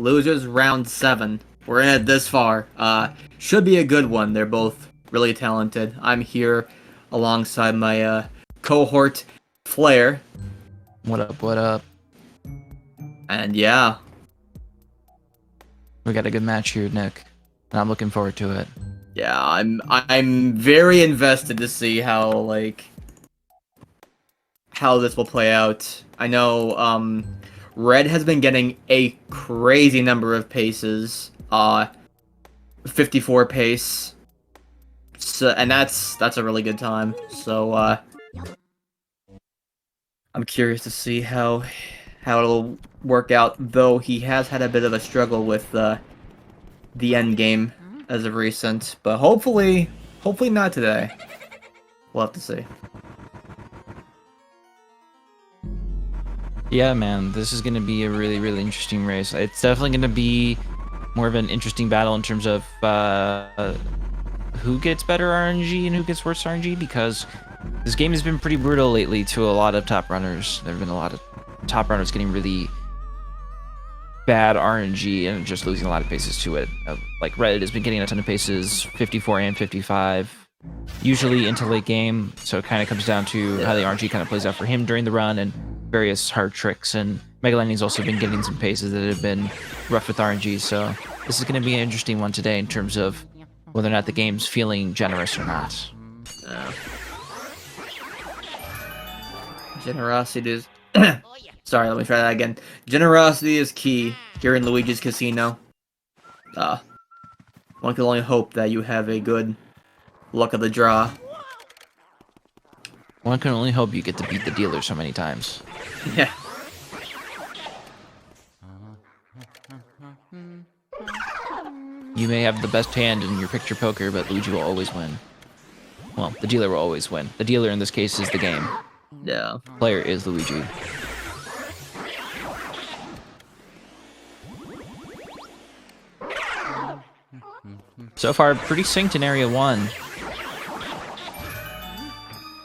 Losers round 7. We're in it this far. Should be a good one. They're both really talented. I'm here alongside my cohort, Flair. What up, what up? And yeah. We got a good match here, Nick. And I'm looking forward to it. Yeah, I'm very invested to see how this will play out. I know Red has been getting a crazy number of paces. 54 pace. So, and that's a really good time. So I'm curious to see how it'll work out, though he has had a bit of a struggle with the end game as of recent, but hopefully not today. We'll have to see. Yeah, man, this is going to be a really, really interesting race. It's definitely going to be more of an interesting battle in terms of who gets better RNG and who gets worse RNG, because this game has been pretty brutal lately to a lot of top runners. There have been a lot of top runners getting really bad RNG and just losing a lot of paces to it. Like Red has been getting a ton of paces, 54 and 55, usually into late game. So it kind of comes down to how the RNG kind of plays out for him during the run and various hard tricks. And MegaLightning's also been getting some paces that have been rough with RNG. So this is going to be an interesting one today in terms of whether or not the game's feeling generous or not. Generosity is... Sorry, let me try that again. Generosity is key here in Luigi's Casino. One can only hope that you have a good luck of the draw. One can only hope you get to beat the dealer so many times. Yeah. You may have the best hand in your picture poker, but Luigi will always win. Well, the dealer will always win. The dealer in this case is the game. Yeah. Player is Luigi. So far, pretty synced in Area 1.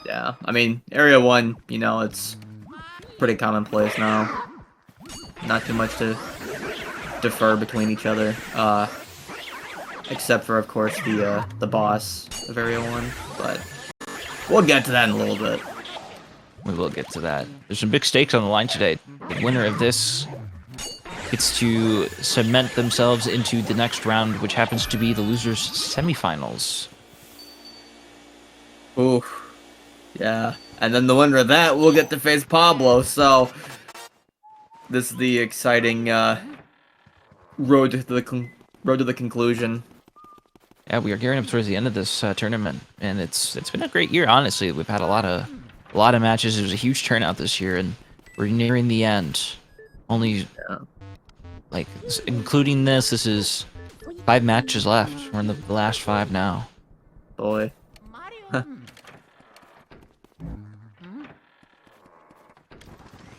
Yeah, I mean, Area 1, you know, it's pretty commonplace now. Not too much to defer between each other. Except for, of course, the boss of Area 1. But we'll get to that in a little bit. We will get to that. There's some big stakes on the line today. The winner of this gets to cement themselves into the next round, which happens to be the losers' semifinals. Ooh, yeah. And then the winner of that will get to face Pablo, so this is the exciting road to the conclusion. Yeah, we are gearing up towards the end of this tournament, and it's been a great year, honestly. We've had a lot of matches. There was a huge turnout this year, and we're nearing the end. Only, like, including this is 5 matches left. We're in the last 5 now. Boy.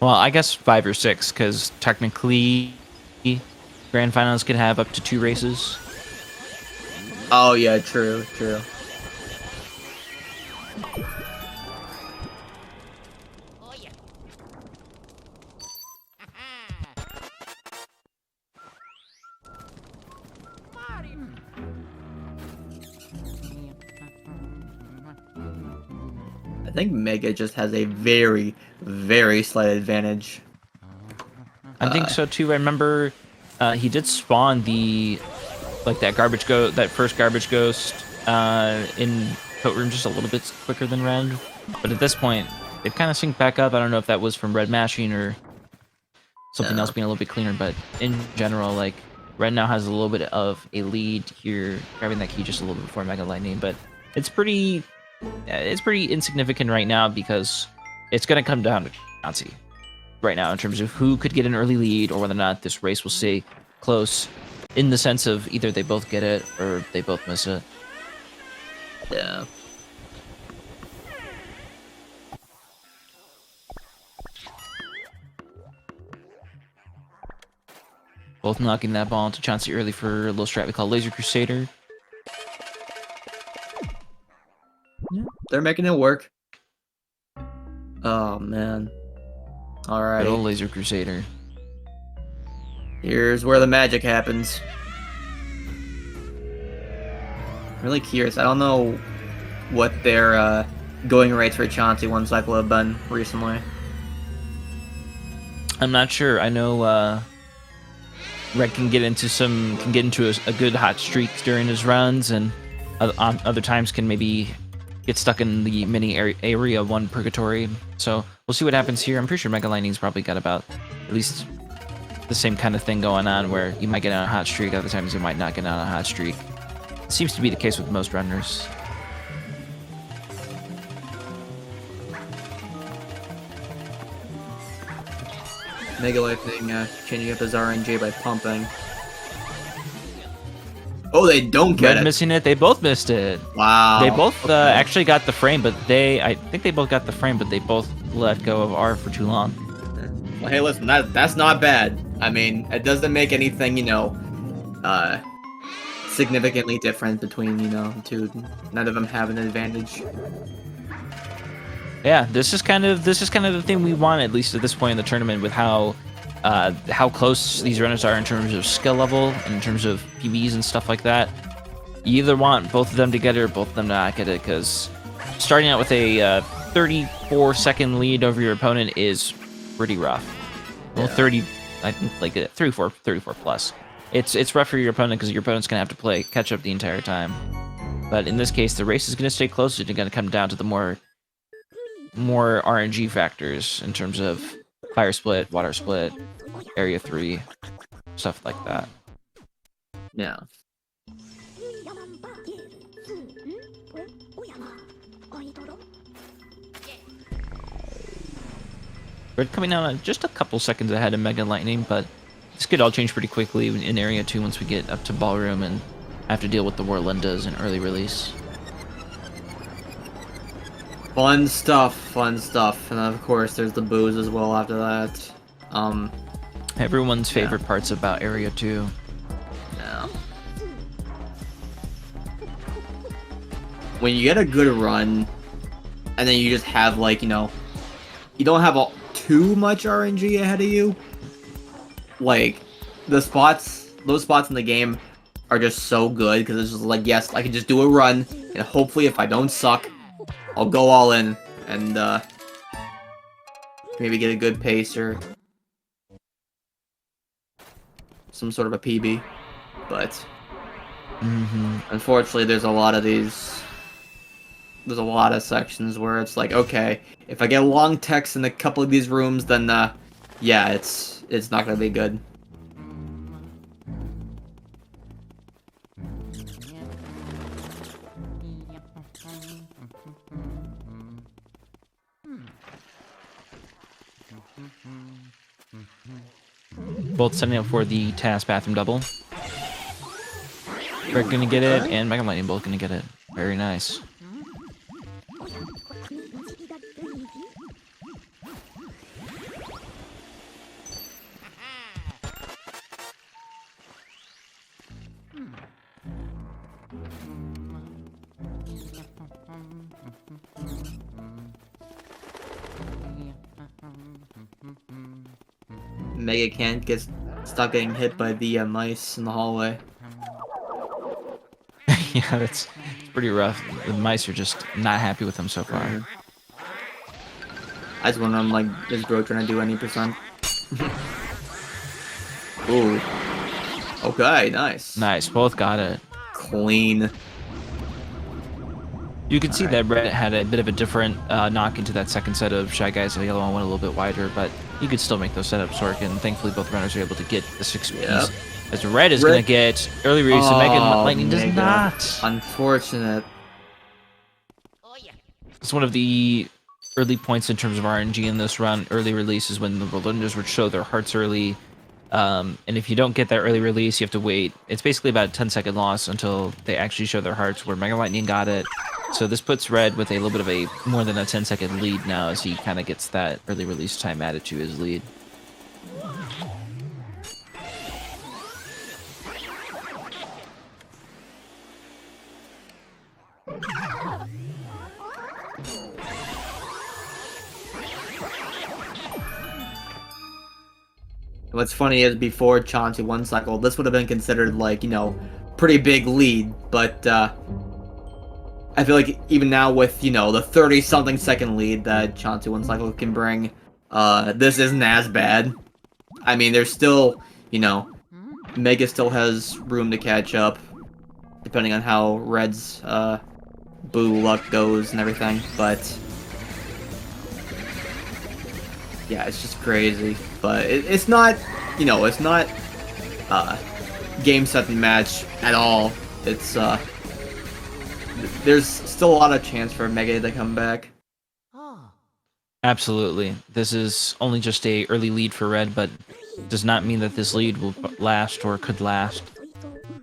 Well, I guess 5 or 6, because technically, grand finals can have up to 2 races. Oh yeah, true. I think Mega just has a very, very slight advantage. I think so too. I remember he did spawn that first garbage ghost in coat room just a little bit quicker than Red. But at this point, they've kind of synced back up. I don't know if that was from Red mashing or something else being a little bit cleaner, but in general, like, Red now has a little bit of a lead here, grabbing that key just a little bit before MegaLightning, but it's pretty insignificant right now because it's going to come down to Chauncey right now in terms of who could get an early lead or whether or not this race will stay close, in the sense of either they both get it or they both miss it. Yeah. Both knocking that ball into Chauncey early for a little strat we call Laser Crusader. Yeah, they're making it work. Oh man. Alright. Good old Laser Crusader. Here's where the magic happens. Really curious. I don't know what their going rates for Chauncey one cycle have been recently. I'm not sure. I know Red can get into a good hot streak during his runs, and other times can maybe get stuck in the mini area 1 purgatory. So we'll see what happens here. I'm pretty sure MegaLightning's probably got about at least the same kind of thing going on, where you might get on a hot streak, other times you might not get on a hot streak. It seems to be the case with most runners. MegaLightning changing up his RNG by pumping. Oh, they don't get Red it. missing it. They both missed it. Wow. They both actually got the frame, but I think they both got the frame, but they both let go of R for too long. Well, hey, listen, that's not bad. I mean, it doesn't make anything, significantly different between, the two. None of them have an advantage. Yeah, this is kind of the thing we want, at least at this point in the tournament, with how close these runners are in terms of skill level and in terms of PBs and stuff like that. You either want both of them to get it or both of them not get it, because starting out with a 34-second lead over your opponent is pretty rough. Well, 30, I think, like 34 plus. It's rough for your opponent, because your opponent's gonna have to catch up the entire time. But in this case, the race is gonna stay close. It's gonna come down to the more RNG factors in terms of fire split, water split, area 3, stuff like that. Yeah. Red coming out just a couple seconds ahead of MegaLightning, but this could all change pretty quickly in area 2 once we get up to Ballroom and have to deal with the Warlindas and early release. Fun stuff. And then, of course, there's the booze as well after that. Everyone's favorite parts about area 2. Yeah. When you get a good run, and then you just have, you don't have too much RNG ahead of you, those spots in the game are just so good, because it's just yes, I can just do a run, and hopefully if I don't suck, I'll go all in, and maybe get a good pace or some sort of a PB, but unfortunately there's a lot of sections where it's okay, if I get long text in a couple of these rooms, then yeah, it's not gonna be good. Both setting up for the task bathroom double. Rick gonna get it, and MegaLightning both gonna get it. Very nice. Mega can't stop getting hit by the mice in the hallway. Yeah, it's pretty rough. The mice are just not happy with him so far. I just wonder, is bro trying to do any percent? Ooh. Okay, nice. Nice, both got it. Clean. You can see that Red had a bit of a different knock into that second set of Shy Guys. The yellow one went a little bit wider, but you could still make those setups work, and thankfully both runners are able to get the 6 piece. As Red is going to get early release, and MegaLightning does not. Unfortunate. It's one of the early points in terms of RNG in this run. Early release is when the Warlindas would show their hearts early. And if you don't get that early release, you have to wait. It's basically about a 10-second loss until they actually show their hearts, where MegaLightning got it. So this puts Red with a little bit of a more than a 10-second lead now, as he kind of gets that early release time added to his lead. What's funny is before Chauncey one cycle, this would have been considered like, you know, pretty big lead, but I feel like even now with, you know, the 30-something second lead that Chauncey one cycle can bring, this isn't as bad. I mean, there's still, you know, Mega still has room to catch up, depending on how Red's Boo luck goes and everything, but yeah, it's just crazy. But it's not, you know, it's not game, set, and match at all. It's there's still a lot of chance for Mega to come back. Absolutely. This is only just a early lead for Red, but does not mean that this lead will last or could last.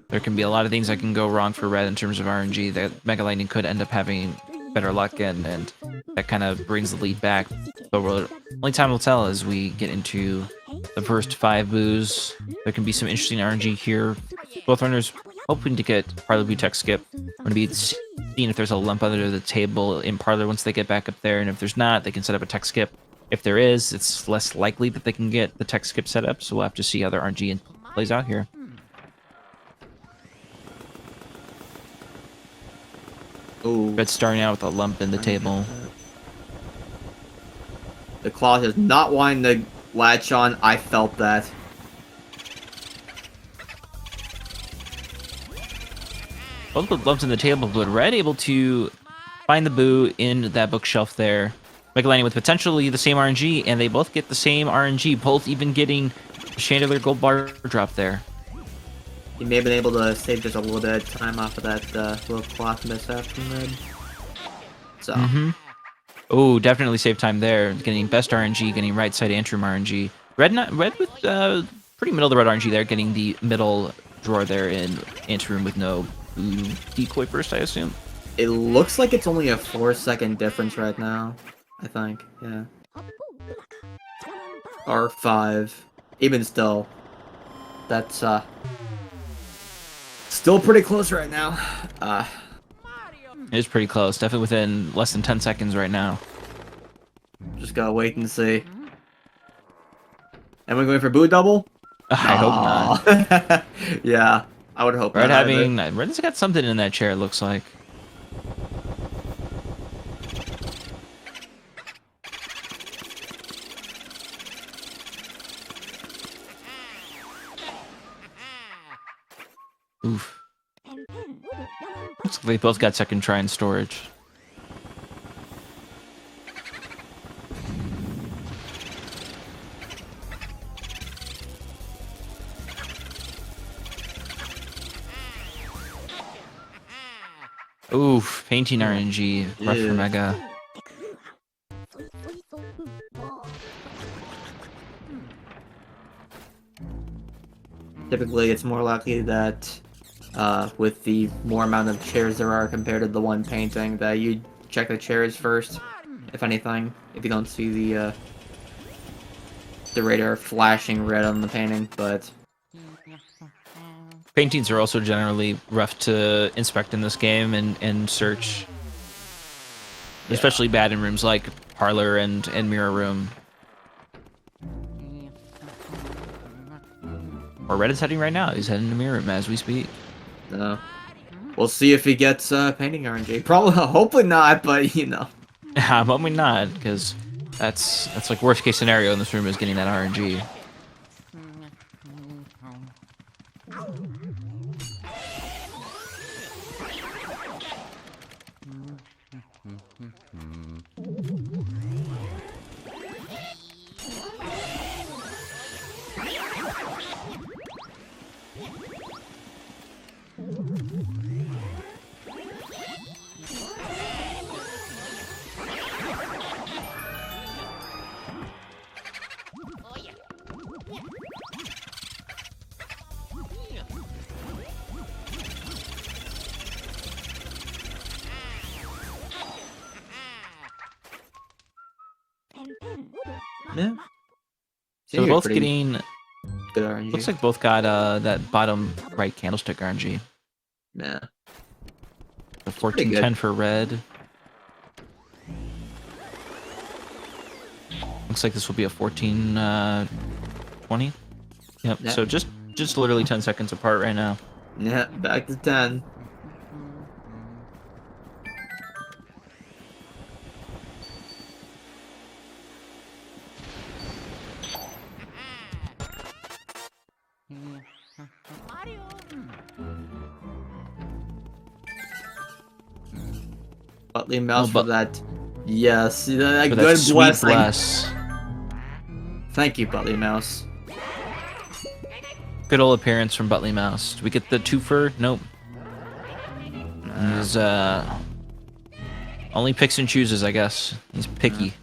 There can be a lot of things that can go wrong for Red in terms of RNG that MegaLightning could end up having better luck in, and that kind of brings the lead back. But only time will tell as we get into the first 5 boos. There can be some interesting RNG here. Both runners hoping to get Parlor Boo Tech Skip. We're going to be seeing if there's a lump under the table in Parlor once they get back up there, and if there's not, they can set up a Tech Skip. If there is, it's less likely that they can get the Tech Skip set up, so we'll have to see how their RNG plays out here. Ooh. Red starting out with a lump in the table. The claw is not wanting to latch on. I felt that. Both with lumps in the table, but Red able to find the boo in that bookshelf there. MegaLightning with potentially the same RNG, and they both get the same RNG, both even getting the Chandelier Gold Bar drop there. He may have been able to save just a little bit of time off of that little cloth mishap from Red. So. Oh, definitely save time there. Getting best RNG, getting right side Antrim RNG. Red with pretty middle of the red RNG there, getting the middle drawer there in Antrim with no decoy first, I assume. It looks like it's only a 4-second difference right now. I think, yeah. Or 5. Even still. That's still pretty close right now. It is pretty close. Definitely within less than 10 seconds right now. Just gotta wait and see. Am I going for boo double? I hope not. Yeah, I would hope Red not. Red's got something in that chair, it looks like. Oof. Looks like they both got second try in storage. Oof, painting RNG, rough for Mega. Typically, it's more likely that with the more amount of chairs there are compared to the one painting, that you check the chairs first, if anything, if you don't see the radar flashing red on the painting, but... Paintings are also generally rough to inspect in this game and search. Yeah. Especially bad in rooms like Parlor and Mirror Room. Or Red is heading right now. He's heading to Mirror Room as we speak. We'll see if he gets painting RNG. Probably, hopefully not, but you know. I'm hoping not, because that's like worst case scenario in this room is getting that RNG. Yeah. So they're both getting good RNG. Looks like both got that bottom right candlestick RNG. Yeah. The 1410 for Red. Looks like this will be a 1420. Yep. Yeah. So just literally 10 seconds apart right now. Yeah, back to 10. Buttley mouse for that. Yes, that For good that sweet blessing. bless. Thank you, Buttley mouse. Good old appearance from Buttley Mouse. Do we get the twofer? Nope. He's only picks and chooses, I guess. He's picky.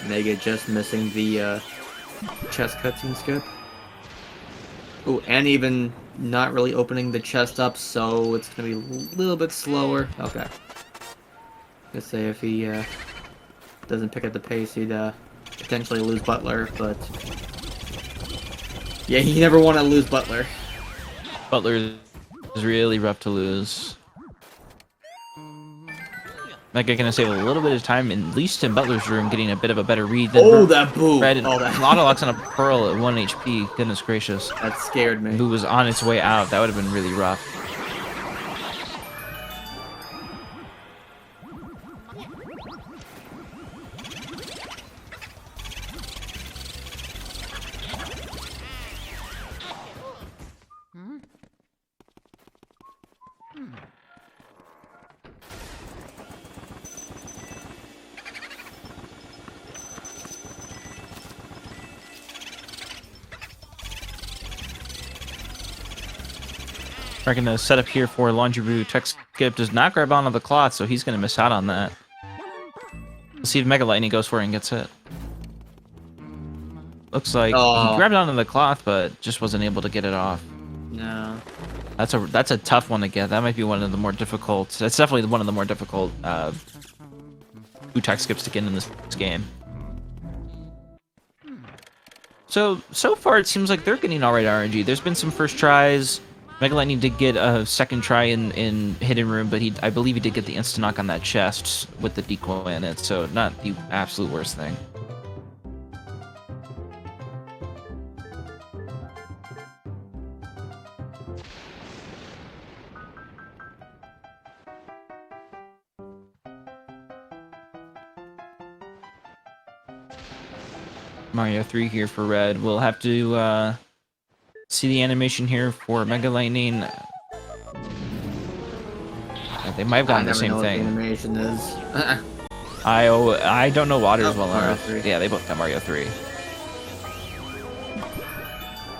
Mega just missing the chest cutscene skip. Ooh, and even not really opening the chest up, so it's gonna be a little bit slower. Okay. Let's say if he doesn't pick up the pace, he'd potentially lose Butler, but yeah, you never want to lose Butler. Butler is really rough to lose. Mega gonna save a little bit of time, at least in Butler's room, getting a bit of a better read than Oh, that boo! Red. Oh, that. Autolocks on a Pearl at 1 HP. Goodness gracious. That scared me. Boo was on its way out. That would have been really rough. We're gonna set up here for Laundry Brew. Tech Skip does not grab onto the cloth, so he's gonna miss out on that. Let's see if MegaLightning goes for it and gets it. Looks like he grabbed onto the cloth, but just wasn't able to get it off. No. That's a tough one to get. That might be one of the more difficult. That's definitely one of the more difficult tech skips to get in this game. So far it seems like they're getting alright RNG. There's been some first tries. MegaLightning did get a second try in Hidden Room, but I believe he did get the instant knock on that chest with the decoy in it, so not the absolute worst thing. Mario 3 here for Red. We'll have to see the animation here for MegaLightning. They might have gotten the same thing. I never know what the animation is. I don't know Water as well Mario enough. 3. Yeah, they both got Mario 3.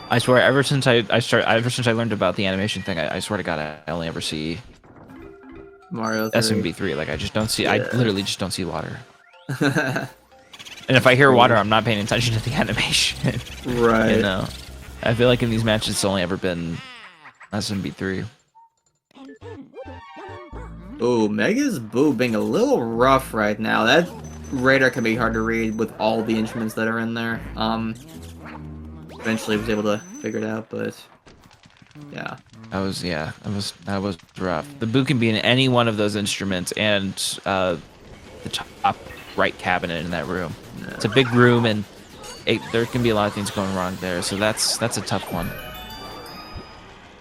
I swear, ever since I learned about the animation thing, I swear to God, I only ever see Mario 3. SMB3. Like I just don't see. Yeah. I literally just don't see Water. And if I hear Water, I'm not paying attention to the animation. Right. You know, I feel like in these matches, it's only ever been SMB3. Ooh, Mega's Boo being a little rough right now. That radar can be hard to read with all the instruments that are in there. Eventually was able to figure it out, but yeah. That was rough. The Boo can be in any one of those instruments and the top right cabinet in that room. No. It's a big room, and there can be a lot of things going wrong there, so that's a tough one.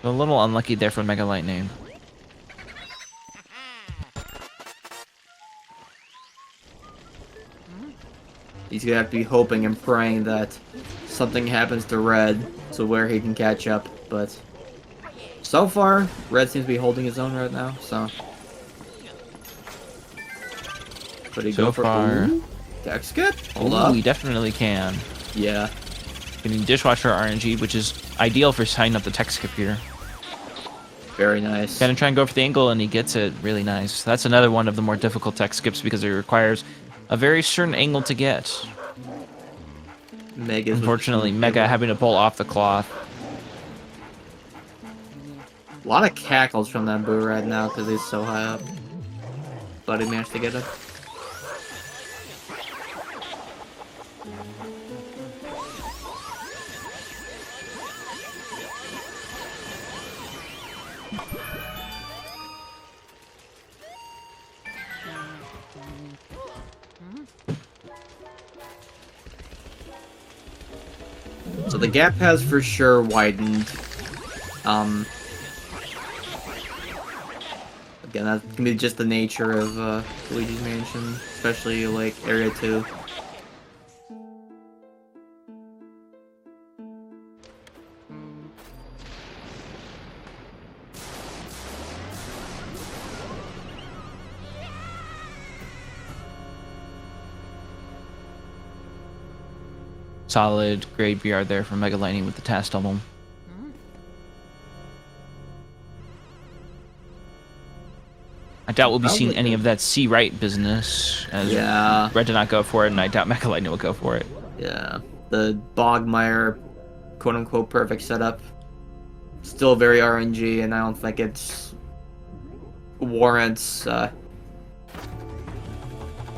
A little unlucky there for MegaLightning. He's gonna have to be hoping and praying that something happens to Red, so where he can catch up, but so far, Red seems to be holding his own right now, so. Could he So go for far. Tech skip? Hold Ooh, up. we definitely can. Yeah. Getting Dishwasher RNG, which is ideal for signing up the tech skip here. Very nice. Gonna try and go for the angle, and he gets it really nice. That's another one of the more difficult tech skips because it requires a very certain angle to get. Mega's Unfortunately, Mega having to pull off the cloth. A lot of cackles from that boo right now because he's so high up. But he managed to get it. So the gap has for sure widened. Again, that's gonna be just the nature of Luigi's Mansion, especially like Area 2. Solid, great VR there from MegaLightning with the task double. I doubt we'll be seeing any of that C right business, as Red did not go for it, and I doubt MegaLightning will go for it. Yeah, the Bogmire quote-unquote perfect setup. Still very RNG, and I don't think it's warrants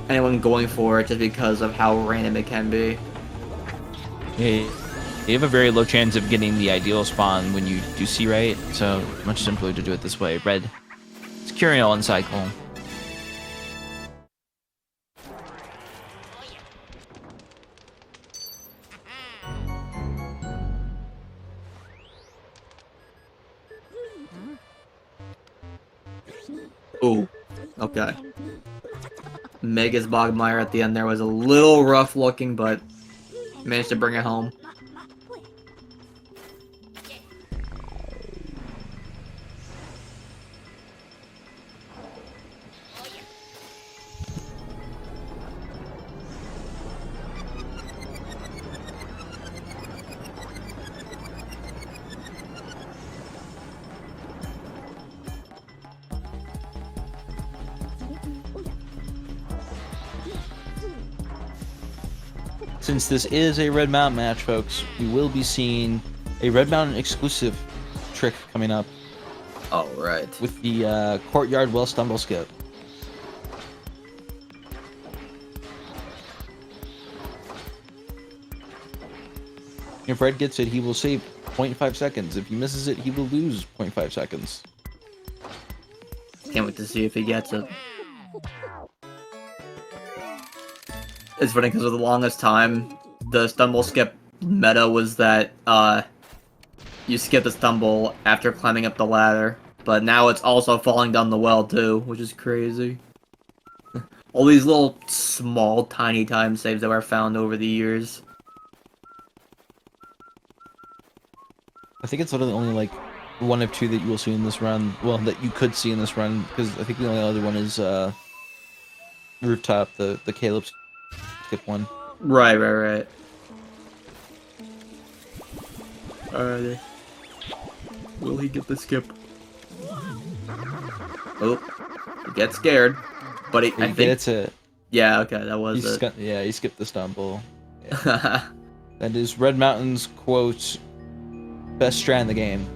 anyone going for it just because of how random it can be. Yeah, you have a very low chance of getting the ideal spawn when you do C right, so much simpler to do it this way. Red securing all in cycle. Ooh, okay. Mega's Bogmire at the end there was a little rough looking, but managed to bring it home. Since this is a Red Mountain match, folks, we will be seeing a Red Mountain exclusive trick coming up. Oh, right. With the Courtyard Well Stumble Skip. If Red gets it, he will save 0.5 seconds. If he misses it, he will lose 0.5 seconds. Can't wait to see if he gets it. It's funny because for the longest time, the stumble skip meta was that you skip the stumble after climbing up the ladder, but now it's also falling down the well too, which is crazy. All these little small, tiny time saves that were found over the years. I think it's literally only like one of two that you will see in this run. Well, that you could see in this run, because I think the only other one is Rooftop, the Caleb skip one. Right. Alrighty. Will he get the skip? Oh, he gets scared, but I think gets it. Yeah, okay, that was it. Yeah, he skipped the stumble. Yeah. That is Red Mountain's quote, best strat in the game,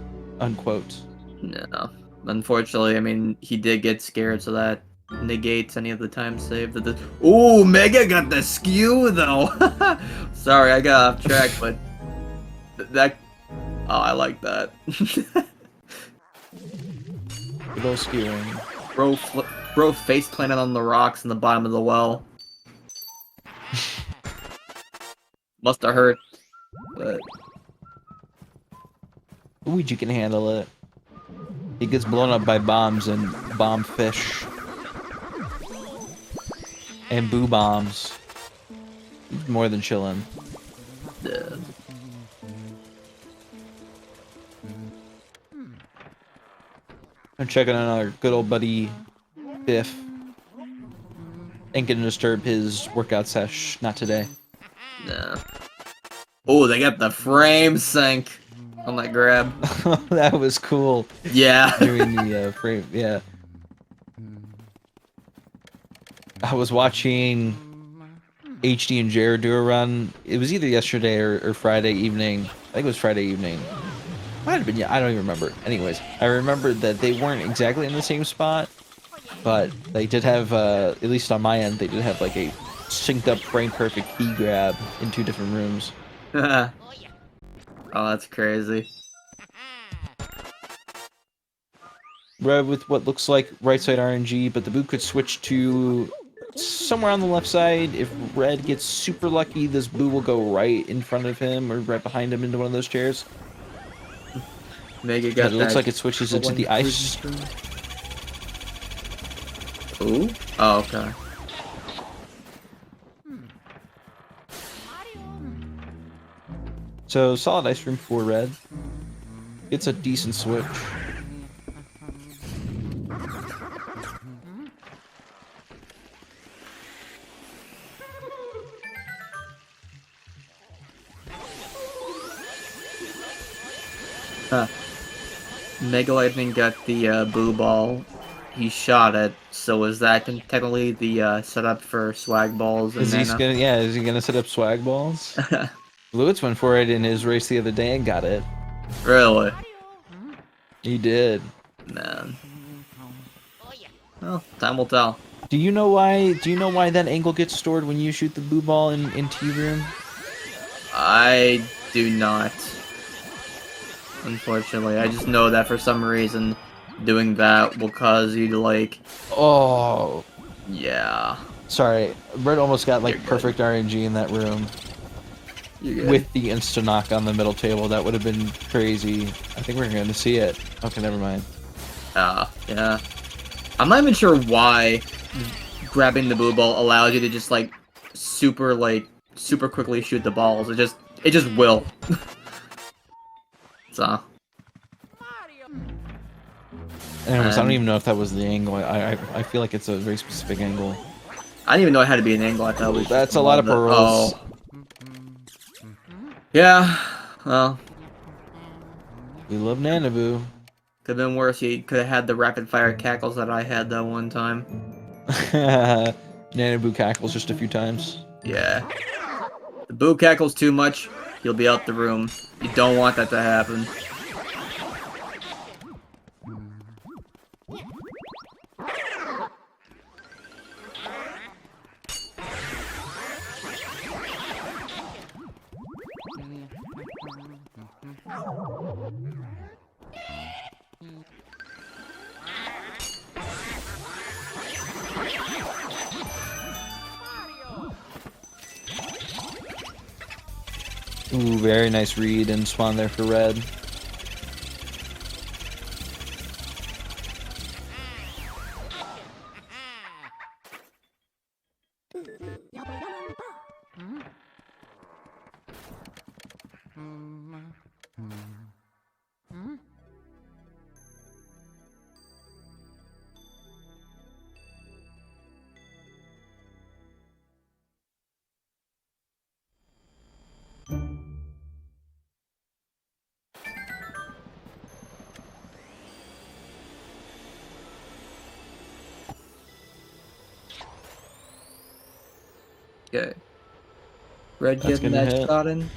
unquote. No, unfortunately, I mean, he did get scared, so that negates any of the time save. Ooh, Mega got the skew though. Sorry, I got off track, but that. Oh, I like that. Good old skewing. Bro face planted on the rocks in the bottom of the well. Must have hurt, but Luigi can handle it. He gets blown up by bombs and bomb fish. And boo bombs. He's more than chillin'. Yeah. I'm checking on our good old buddy Biff. Ain't gonna disturb his workout sesh, not today. Nah. Oh, they got the frame sync. on that grab. That was cool. Yeah. Doing the frame, yeah. I was watching HD and Jared do a run. It was either yesterday or Friday evening. I think it was Friday evening. Might have been, yeah, I don't even remember. Anyways, I remember that they weren't exactly in the same spot, but they did have, at least on my end, they did have like a synced up frame perfect key grab in 2 different rooms. Oh, that's crazy. Red with what looks like right side RNG, but the boot could switch to somewhere on the left side. If Red gets super lucky, this boo will go right in front of him or right behind him into one of those chairs. Mega But got it looks that like it switches into the ice. Ooh? Oh, okay. So solid ice room for Red. It's a decent switch. Huh. MegaLightning got the boo ball. He shot it, so is that technically the setup for swag balls and Is he gonna set up swag balls? Nana? Lewis went for it in his race the other day and got it. Really? He did. Man. Well, time will tell. Do you know why that angle gets stored when you shoot the boo ball in T room? I do not. Unfortunately, I just know that for some reason, doing that will cause you to, like... Oh. Yeah. Sorry, Red almost got like You're good. perfect RNG in that room. You're good. With the insta knock on the middle table, that would have been crazy. I think we're going to see it. Okay, never mind. Yeah. I'm not even sure why grabbing the boo ball allows you to just, like, super quickly shoot the balls. It just will. So. Anyways, I don't even know if that was the angle. I feel like it's a very specific angle. I didn't even know it had to be an angle. I thought it was That's a lot of pearls. Oh. Yeah. Well. We love Nanaboo. Could have been worse. He could have had the rapid fire cackles that I had that one time. Nanaboo cackles just a few times. Yeah. The boo cackles too much, you'll be out the room. You don't want that to happen. Ooh, very nice read and spawn there for Red. Okay. Red That's getting gonna that hit. shot in.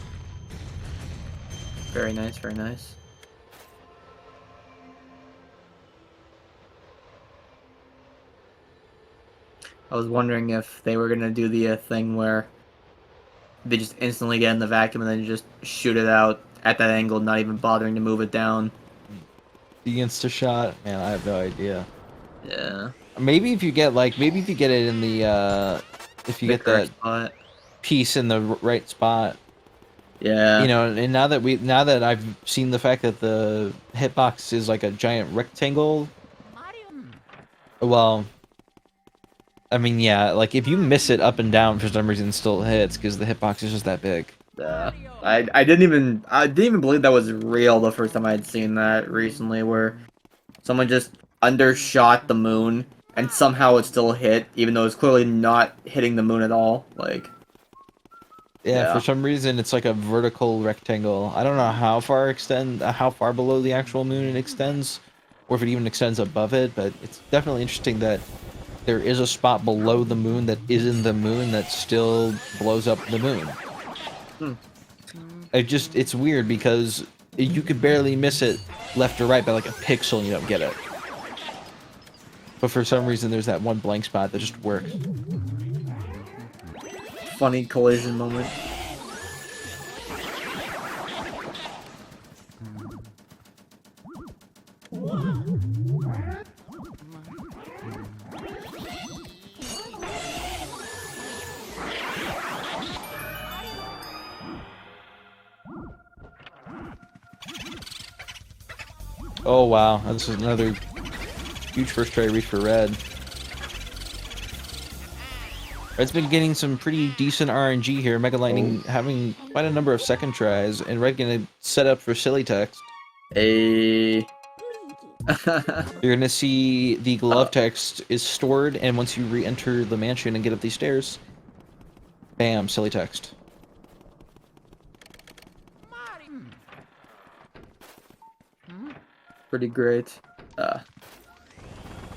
Very nice, very nice. I was wondering if they were gonna do the thing where they just instantly get in the vacuum and then just shoot it out at that angle, not even bothering to move it down. The insta shot, man, I have no idea. Yeah. Maybe if you get it in the if you The get correct that spot. piece in the right spot. Yeah. You know, and now that I've seen the fact that the hitbox is like a giant rectangle. Well, I mean, yeah, like if you miss it up and down for some reason, it still hits because the hitbox is just that big. I didn't even believe that was real the first time I had seen that recently, where someone just undershot the moon and somehow it still hit, even though it's clearly not hitting the moon at all. Like, Yeah, Yeah. for some reason it's like a vertical rectangle. I don't know how far below the actual moon it extends, or if it even extends above it, but it's definitely interesting that there is a spot below the moon that isn't the moon that still blows up the moon. Hmm. It's weird because you could barely miss it left or right by like a pixel and you don't get it. But for some reason there's that one blank spot that just works. Funny collision moment. Oh wow, this is another huge first try reach for Red. Red's been getting some pretty decent RNG here. MegaLightning having quite a number of second tries, and Red gonna set up for silly text. A. You're gonna see the glove text is stored, and once you re-enter the mansion and get up these stairs, bam, silly text. Pretty great.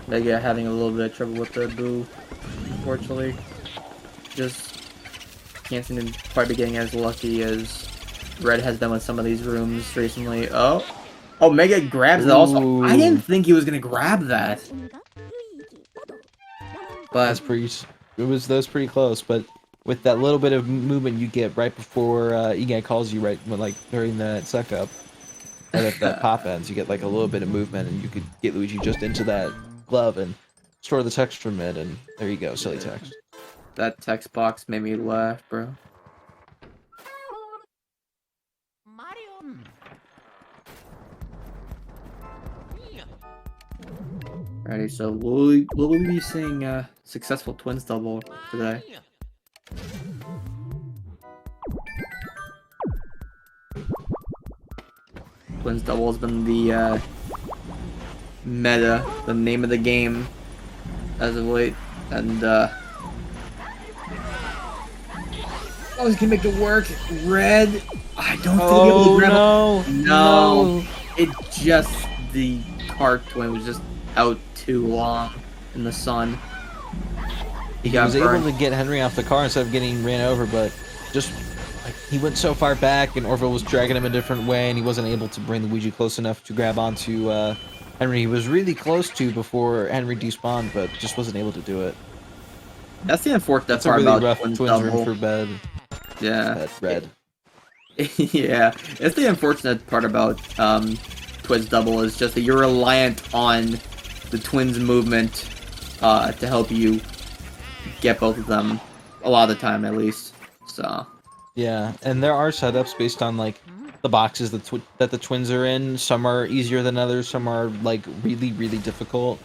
Mega having a little bit of trouble with the boo, unfortunately. Just can't seem to quite be getting as lucky as Red has been with some of these rooms recently. Oh, Mega grabs it also. I didn't think he was gonna grab that. But That's pretty. That was pretty close, but with that little bit of movement you get right before E-Guy calls you, right when, like during that suck up, right after that pop ends, you get like a little bit of movement, and you could get Luigi just into that glove and store the text from it, and there you go, silly text. That text box made me laugh, bro. Alrighty, so will we be seeing successful twins double today? Twins double has been the meta, the name of the game as of late, and oh, he's gonna make it work. Red, I don't think he'll be able to grab it. No, it just the cart twin was just out too long in the sun. He was able to get Henry off the car instead of getting ran over, but just like he went so far back, and Orville was dragging him a different way, and he wasn't able to bring Luigi close enough to grab onto Henry. He was really close to before Henry despawned, but just wasn't able to do it. That's the unfortunate That's part a really about rough twins twins double. room for bed. Yeah, Red. Yeah, it's the unfortunate part about twins double is just that you're reliant on the twins movement to help you get both of them a lot of the time, at least. So yeah, and there are setups based on like the boxes that the twins are in. Some are easier than others. Some are like really difficult.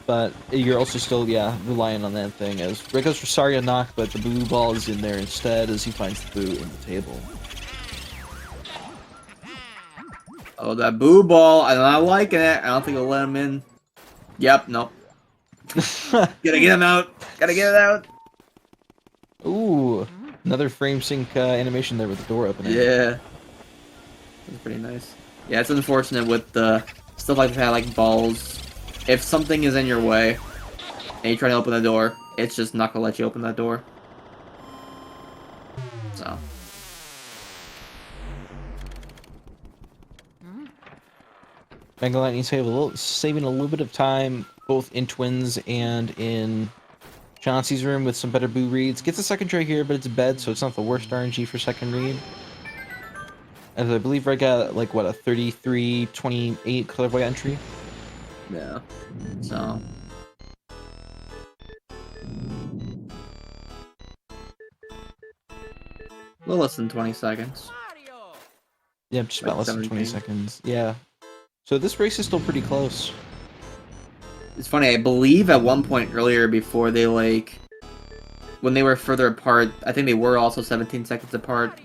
But you're also still relying on that thing. As Red goes for Saria knock, but the blue ball is in there instead as he finds the boo in the table. oh, that boo ball, I'm not liking it. I don't think it'll let him in. Yep, nope. Gotta get him out. Gotta get it out. Ooh, another frame sync animation there with the door opening. Yeah. That's pretty nice. Yeah, it's unfortunate with the stuff like that, like balls. If something is in your way, and you try to open the door, it's just not gonna let you open that door. So. MegaLightning saving a little bit of time, both in Twins and in Chauncey's room with some better boo reads. Gets a second try here, but it's a bed, so it's not the worst RNG for second read. As I believe Red got, like, what, a 33-28 colorway entry? Yeah. So. A little less than 20 seconds. Yeah, just about Like less than 20 17. seconds. Yeah. So this race is still pretty close. It's funny, I believe at one point earlier before they, like, when they were further apart, I think they were also 17 seconds apart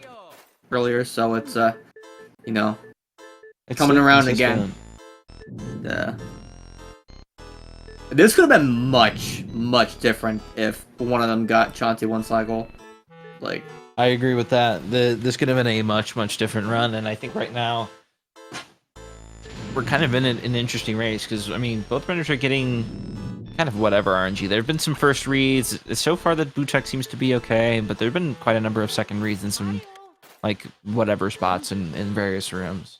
earlier, so it's, you know, It's coming so around consistent. again. This could have been much different if one of them got Chauncey one cycle. Like, I agree with that. This could have been a much different run, and I think right now we're kind of in an interesting race because I mean both runners are getting kind of whatever RNG. There have been some first reads. So far, the Buchek seems to be okay, but there have been quite a number of second reads and some like whatever spots in various rooms.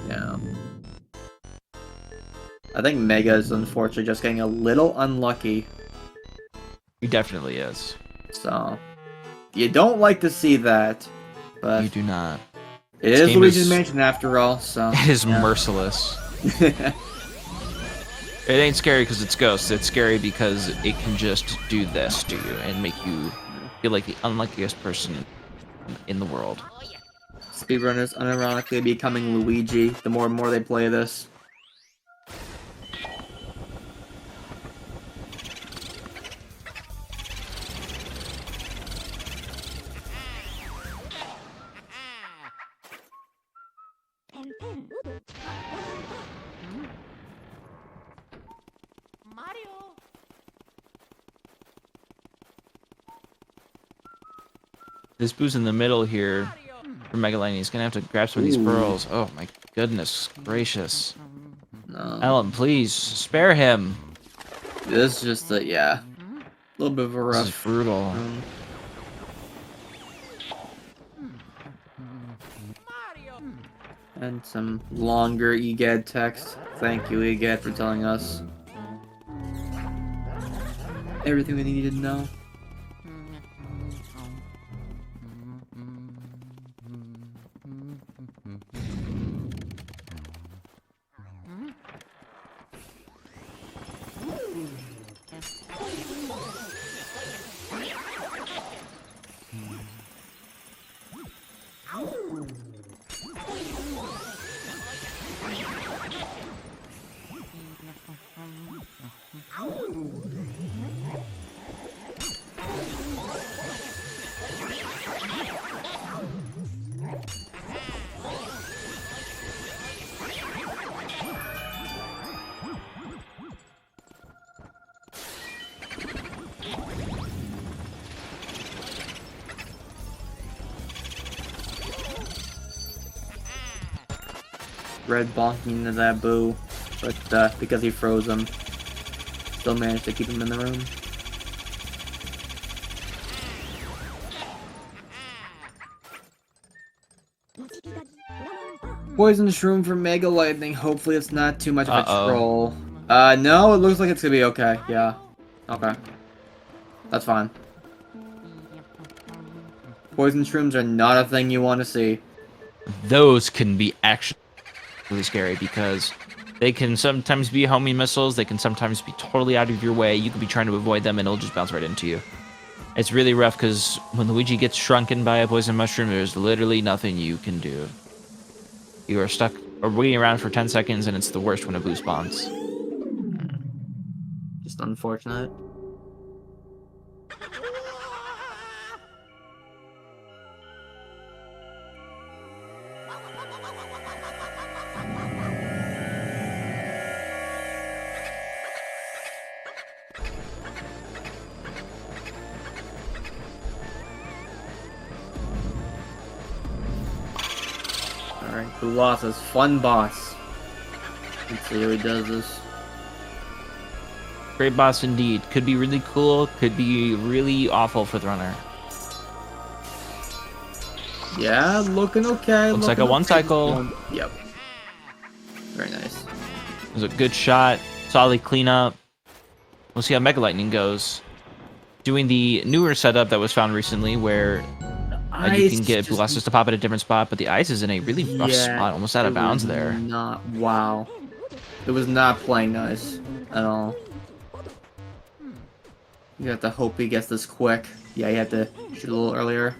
Yeah. I think Mega is unfortunately just getting a little unlucky. He definitely is. So, you don't like to see that, but You do not. it This is game Luigi's is- Mansion after all, so... It is yeah. merciless. It ain't scary because it's Ghosts. It's scary because it can just do this to you and make you feel like the unluckiest person in the world. Speedrunners unironically becoming Luigi the more and more they play this. This boo's in the middle here for MegaLightning. He's gonna have to grab some of these pearls. Oh my goodness gracious. No. Ellen, please spare him. This is just a, yeah. A little bit of a This is rough brutal. room. And some longer EGAD text. Thank you, EGAD, for telling us everything we needed to know. Red bonking into that boo, but because he froze him, still managed to keep him in the room. Poison shroom for MegaLightning. Hopefully it's not too much of a troll. No, it looks like it's gonna be okay. Yeah. Okay. That's fine. Poison shrooms are not a thing you want to see. Those can be actually really scary because they can sometimes be homing missiles. They can sometimes be totally out of your way. You could be trying to avoid them and it'll just bounce right into you. It's really rough because when Luigi gets shrunken by a poison mushroom, there's literally nothing you can do. You are stuck or waiting around for 10 seconds and it's the worst when a boo spawns. Just unfortunate. Alright, who lost this fun boss? Let's see how he does this. Great boss indeed. Could be really cool, could be really awful for the runner. Yeah, looking okay. Looks like a one cycle. Yep. Very nice. It was a good shot, solid cleanup. We'll see how MegaLightning goes. Doing the newer setup that was found recently where you can get blasters to pop at a different spot, but the ice is in a really rough spot, almost out of bounds there. Wow. It was not playing nice at all. You have to hope he gets this quick. Yeah, you have to shoot a little earlier.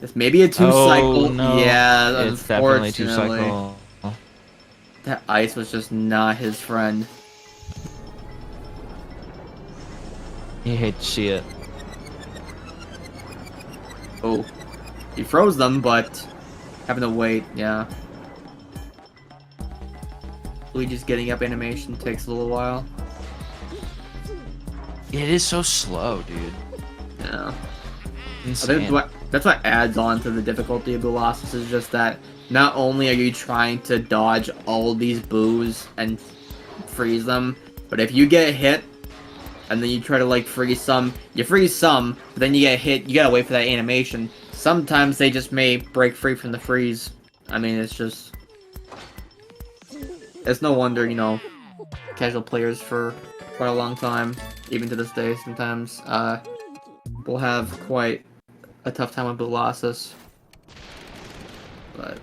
It's maybe a two-cycle. No. Yeah, It's definitely unfortunately. two-cycle. That ice was just not his friend. You hate to see it. Oh. He froze them, but having to wait, yeah. Luigi's getting up animation takes a little while. It is so slow, dude. Yeah. Insane. That's what adds on to the difficulty of the losses, is just that not only are you trying to dodge all these boos and freeze them, but if you get hit and then you try to like freeze some, you freeze some, but then you get hit, you gotta wait for that animation. Sometimes they just may break free from the freeze. I mean, it's no wonder, you know, casual players for quite a long time, even to this day sometimes, will have quite a tough time with Colossus. But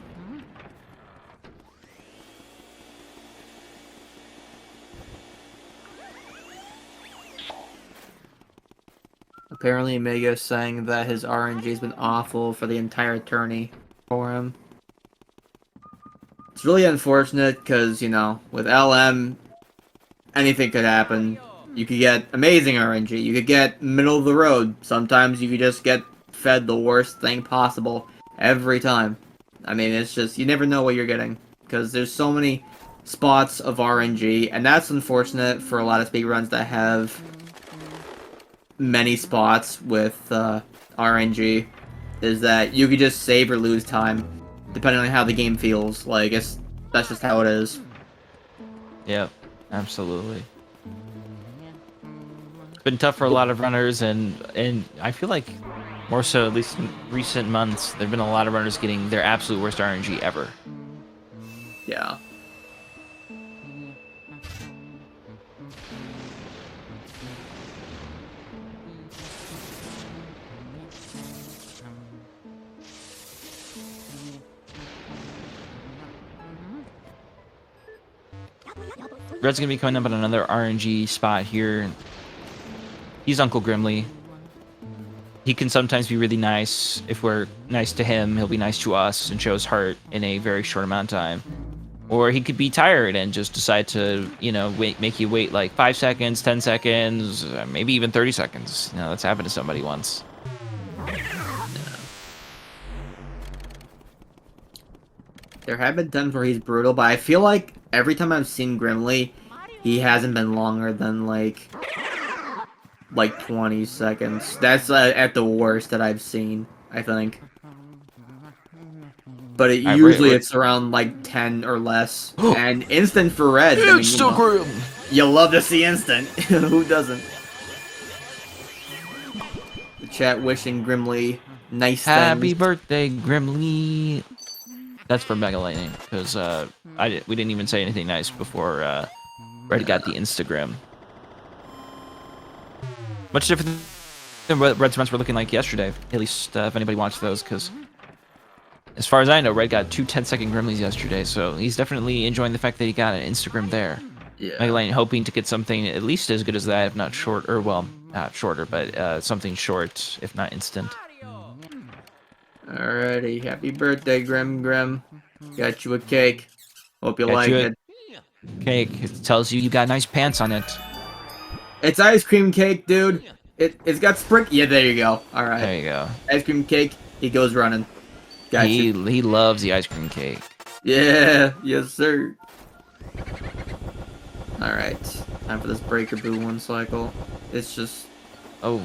apparently Mega is saying that his RNG has been awful for the entire tourney for him. It's really unfortunate because, you know, with LM, anything could happen. You could get amazing RNG, you could get middle of the road. Sometimes you could just get fed the worst thing possible every time. I mean, it's just, you never know what you're getting, because there's so many spots of RNG, and that's unfortunate for a lot of speedruns that have many spots with RNG, is that you could just save or lose time, depending on how the game feels. Like, that's just how it is. Yep, absolutely. It's been tough for a lot of runners, and I feel like more so, at least in recent months, there have been a lot of runners getting their absolute worst RNG ever. Yeah. Red's gonna be coming up on another RNG spot here. He's Uncle Grimly. He can sometimes be really nice. If we're nice to him, he'll be nice to us and show his heart in a very short amount of time. Or he could be tired and just decide to, you know, make you wait like 5 seconds, 10 seconds, maybe even 30 seconds. You know, that's happened to somebody once. There have been times where he's brutal, but I feel like every time I've seen Grimly, he hasn't been longer than like 20 seconds. That's at the worst that I've seen, I think. But usually it's around like 10 or less. And instant for Red. I mean, Instagram! You love to see instant. Who doesn't? The chat wishing Grimly nice Happy things. birthday, Grimly! That's for MegaLightning, because we didn't even say anything nice before Red got the Instagram. Much different than what Red's runs were looking like yesterday, at least if anybody watched those, because as far as I know, Red got 2 10-second Grimleys yesterday, so he's definitely enjoying the fact that he got an Instagram there. Yeah. MegaLightning hoping to get something at least as good as that, if not short, or well, not shorter, but something short, if not instant. Alrighty, happy birthday, Grim. Got you a cake. Hope you like it. Cake. It tells you got nice pants on it. It's ice cream cake, dude. It's got sprinkles. Yeah, there you go. All right. There you go. Ice cream cake. He goes running. Got you. He loves the ice cream cake. Yeah. Yes, sir. All right. Time for this breaker boo one cycle. It's just. Oh.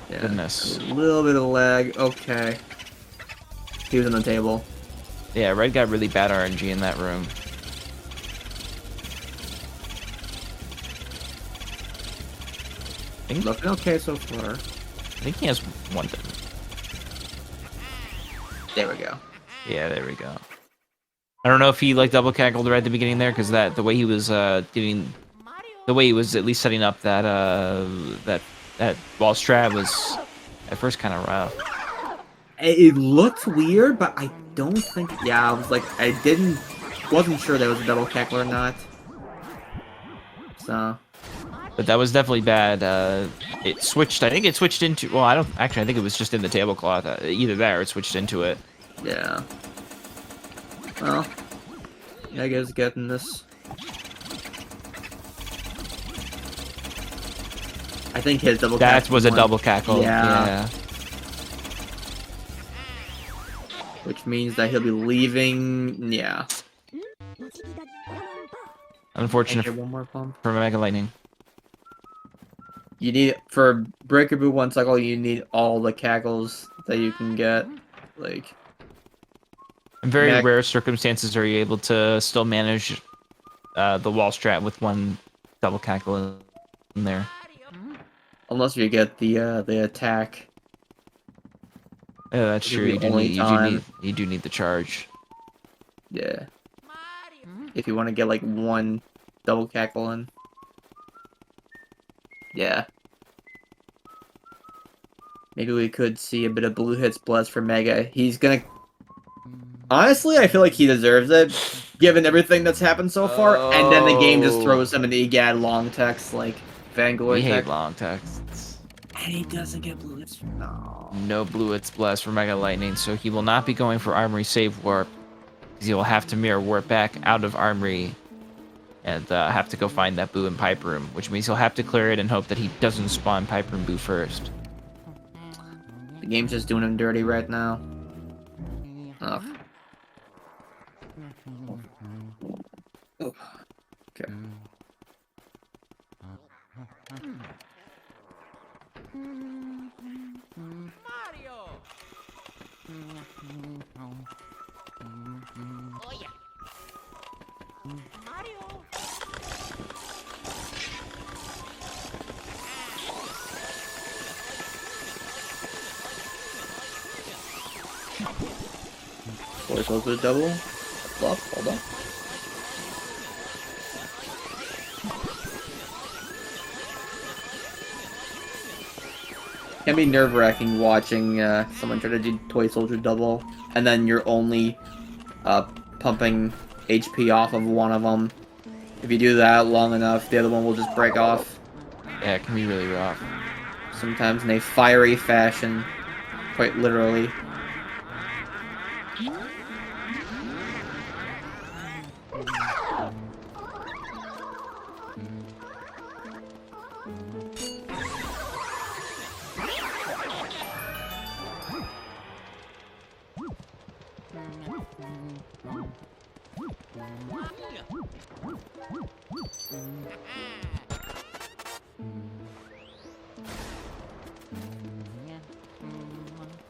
Yeah, Goodness. A little bit of lag. Okay. He was on the table. Yeah, Red got really bad RNG in that room. Looking okay so far. I think he has one. There we go. Yeah, there we go. I don't know if he like double cackled right at the beginning there, because the way he was the way he was at least setting up that wall strat was at first kind of rough. It looked weird, but I don't think. Yeah, I was like, wasn't sure that was a double cackle or not. So. But that was definitely bad. It switched. I think it switched into. Well, I think it was just in the tablecloth. Either that or it switched into it. Yeah. Well, Mega's getting this. I think his double. That was a double cackle. Yeah. Which means that he'll be leaving. Yeah. Unfortunate one more pump for MegaLightning. You need for Breakable one cycle. You need all the cackles that you can get. Like In very Mag rare circumstances, are you able to still manage the wall strat with one double cackle in there? unless you get the attack. Yeah, that's It'll true. be only time. You do need the charge. Yeah. If you want to get like one double cackle in. Yeah. Maybe we could see a bit of blue hits blessed for Mega. He's gonna. Honestly, I feel like he deserves it, given everything that's happened so far. And then the game just throws him an EGAD long text like We Vanguard hate text. long texts. And he doesn't get blue hits. No. No blue hits blessed for MegaLightning, so he will not be going for Armory Save Warp, because he will have to mirror warp back out of Armory and have to go find that Boo in Pipe Room, which means he'll have to clear it and hope that he doesn't spawn Pipe Room Boo first. The game's just doing him dirty right now. Ugh. Oh. Okay. Boys goes to the double. Fluff, hold on. Can be nerve-wracking watching someone try to do Toy Soldier double, and then you're only pumping HP off of one of them. If you do that long enough, the other one will just break off. Yeah, it can be really rough. Sometimes in a fiery fashion, quite literally.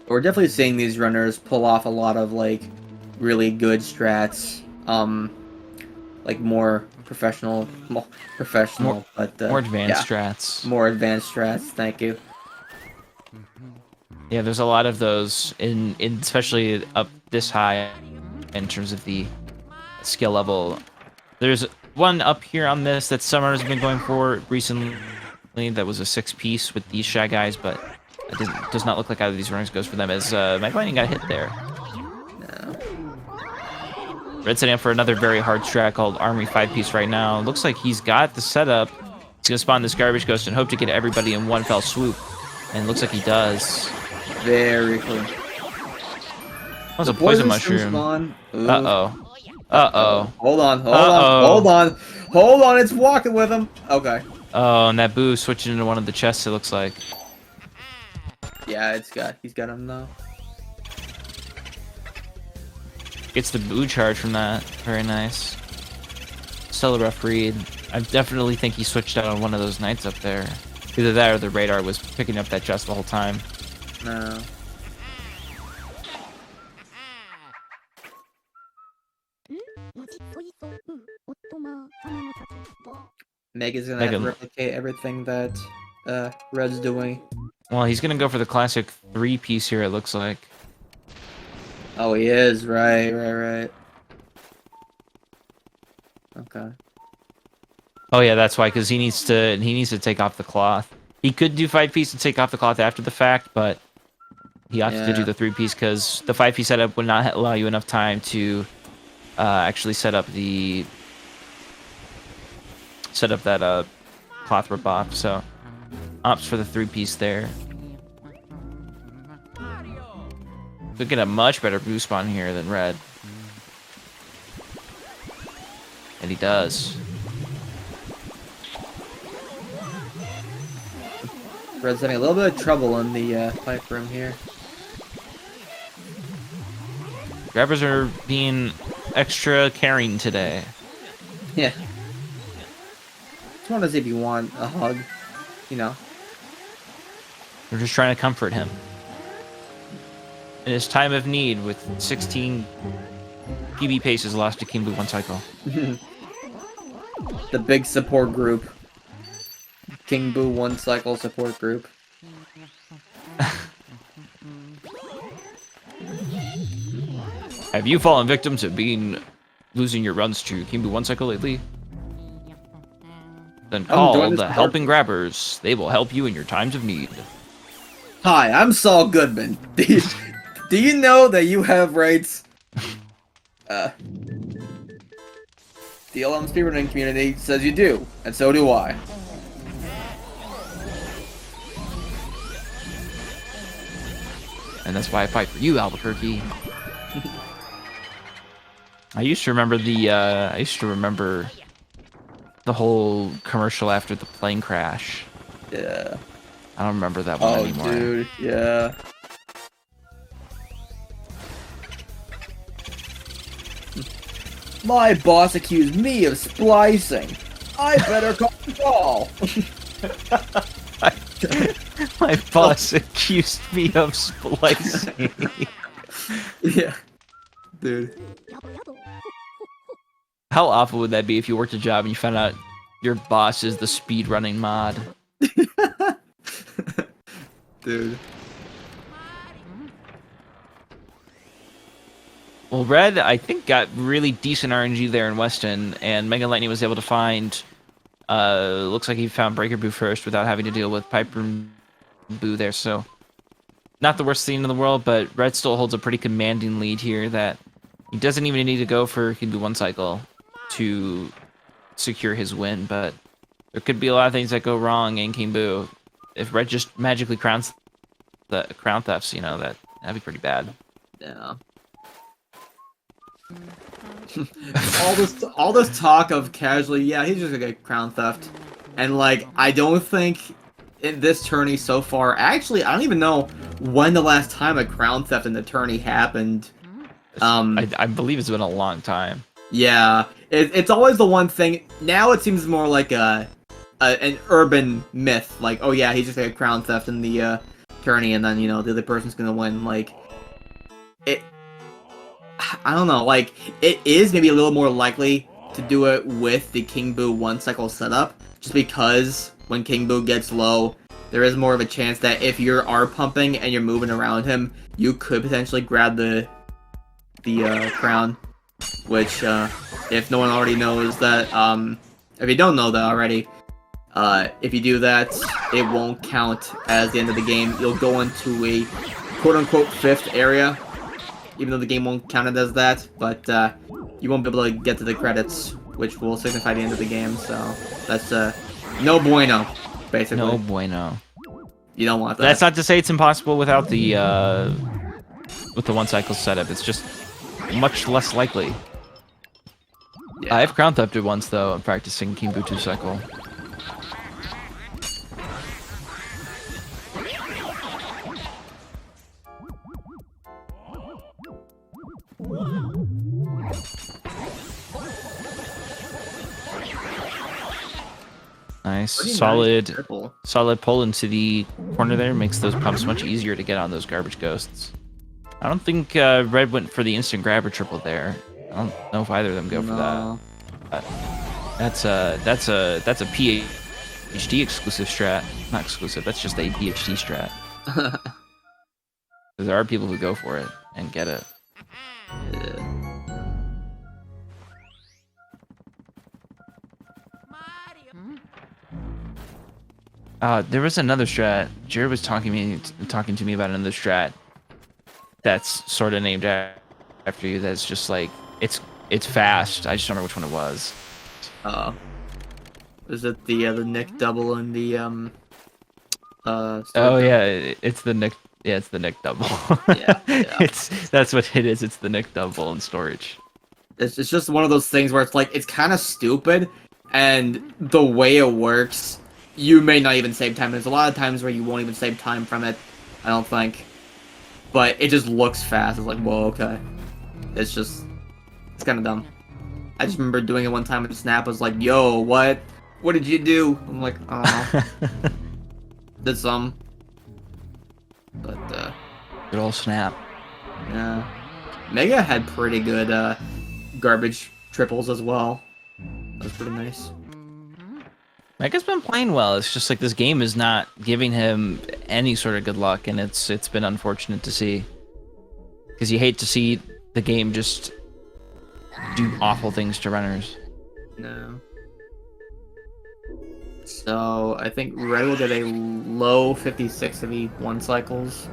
We're definitely seeing these runners pull off a lot of like really good strats, like more professional, but More advanced strats. more advanced strats. Thank you. Yeah, there's a lot of those in especially up this high in terms of the skill level. There's one up here on this that Summer's been going for recently that was a 6-piece with these Shy Guys, but it does not look like either of these runners goes for them, as MegaLightning got hit there. No. Red's setting up for another very hard strat called Armory 5-piece right now. Looks like he's got the setup. He's going to spawn this Garbage Ghost and hope to get everybody in one fell swoop. And looks like he does. Very cool. That was a poison mushroom. Uh-oh. Uh-oh. Hold on, it's walking with him. Okay. Oh, and that Boo switching into one of the chests, it looks like. Yeah, he's got him though. Gets the Boo charge from that. Very nice. Still a rough read. I definitely think he switched out on one of those knights up there. Either that or the radar was picking up that chest the whole time. No. Mega's gonna have to replicate everything that Red's doing. Well, he's gonna go for the classic 3-piece here, it looks like. Oh, he is. Right. Okay. Oh yeah, that's why, because he needs to take off the cloth. He could do 5-piece and take off the cloth after the fact, but he opted to do the 3-piece because the 5-piece setup would not allow you enough time to actually set up that cloth rip off. So opts for the 3-piece there. Could get a much better boost spawn here than Red. And he does. Red's having a little bit of trouble in the pipe room here. Grabbers are being extra caring today. Yeah. Just want to see if you want a hug, you know. We're just trying to comfort him in his time of need with 16 PB paces lost to King Boo one cycle. The big support group. King Boo one cycle support group. Have you fallen victim to losing your runs to King Boo one cycle lately? Then call the Helping Grabbers. They will help you in your times of need. Hi, I'm Saul Goodman. Do you know that you have rights? The LM speedrunning community says you do, and so do I. And that's why I fight for you, Albuquerque. I used to remember the whole commercial after the plane crash. Yeah. I don't remember that one anymore. Oh, dude, yeah. My boss accused me of splicing. I better call. My boss accused me of splicing. Yeah. Dude. How awful would that be if you worked a job and you found out your boss is the speedrunning mod? Dude. Well, Red, I think, got really decent RNG there in Weston, and MegaLightning was able to find... looks like he found Breaker Boo first without having to deal with Piper Boo there, so... Not the worst scene in the world, but Red still holds a pretty commanding lead here that he doesn't even need to go for King Boo one cycle to secure his win, but there could be a lot of things that go wrong in King Boo. If Red just magically crowns the crown thefts, you know, that'd be pretty bad. Yeah. all this talk of casually, yeah, he's just gonna get crown theft, and like I don't think in this tourney so far. Actually, I don't even know when the last time a crown theft in the tourney happened. I believe it's been a long time. Yeah, it's always the one thing. Now it seems more like an urban myth. Like, oh yeah, he just had a crown theft in the tourney, and then, you know, the other person's gonna win. Like, I don't know. Like, it is maybe a little more likely to do it with the King Boo one cycle setup, just because when King Boo gets low, there is more of a chance that if you're R pumping and you're moving around him, you could potentially grab the crown. Which, if no one already knows that, if you don't know that already, if you do that, it won't count as the end of the game. You'll go into a quote-unquote 5th area, even though the game won't count it as that, but you won't be able to get to the credits, which will signify the end of the game, so that's no bueno, basically. No bueno. You don't want that. That's not to say it's impossible without the one cycle setup. It's just much less likely. Yeah. I've crown thefted once though. I'm practicing King Boo 2 cycle. Nice, solid pull into the corner there. Makes those pumps much easier to get on those garbage ghosts. I don't think Red went for the instant grabber triple there. I don't know if either of them go for that. But that's a PhD exclusive strat. Not exclusive. That's just a PhD strat. There are people who go for it and get it. Yeah. There was another strat. Jared was talking to me about another strat that's sort of named after you. That's just like it's fast. I just don't remember which one it was. Is it the Nick double and the Oh yeah, it's the Nick. Yeah, it's the Nick double. Yeah. That's what it is. It's the Nick double in storage. It's just one of those things where it's like it's kind of stupid, and the way it works, you may not even save time. There's a lot of times where you won't even save time from it. I don't think. But it just looks fast. It's like, whoa, okay. It's kind of dumb. I just remember doing it one time and Snap was like, yo, what? What did you do? I'm like, I don't know. Did some. But Good old snap. yeah, Mega had pretty good garbage triples as well. That was pretty nice. Mega's been playing well. It's just like this game is not giving him any sort of good luck, and it's been unfortunate to see. Because you hate to see the game just do awful things to runners. No. So I think Red will get a low 56 if he one cycles.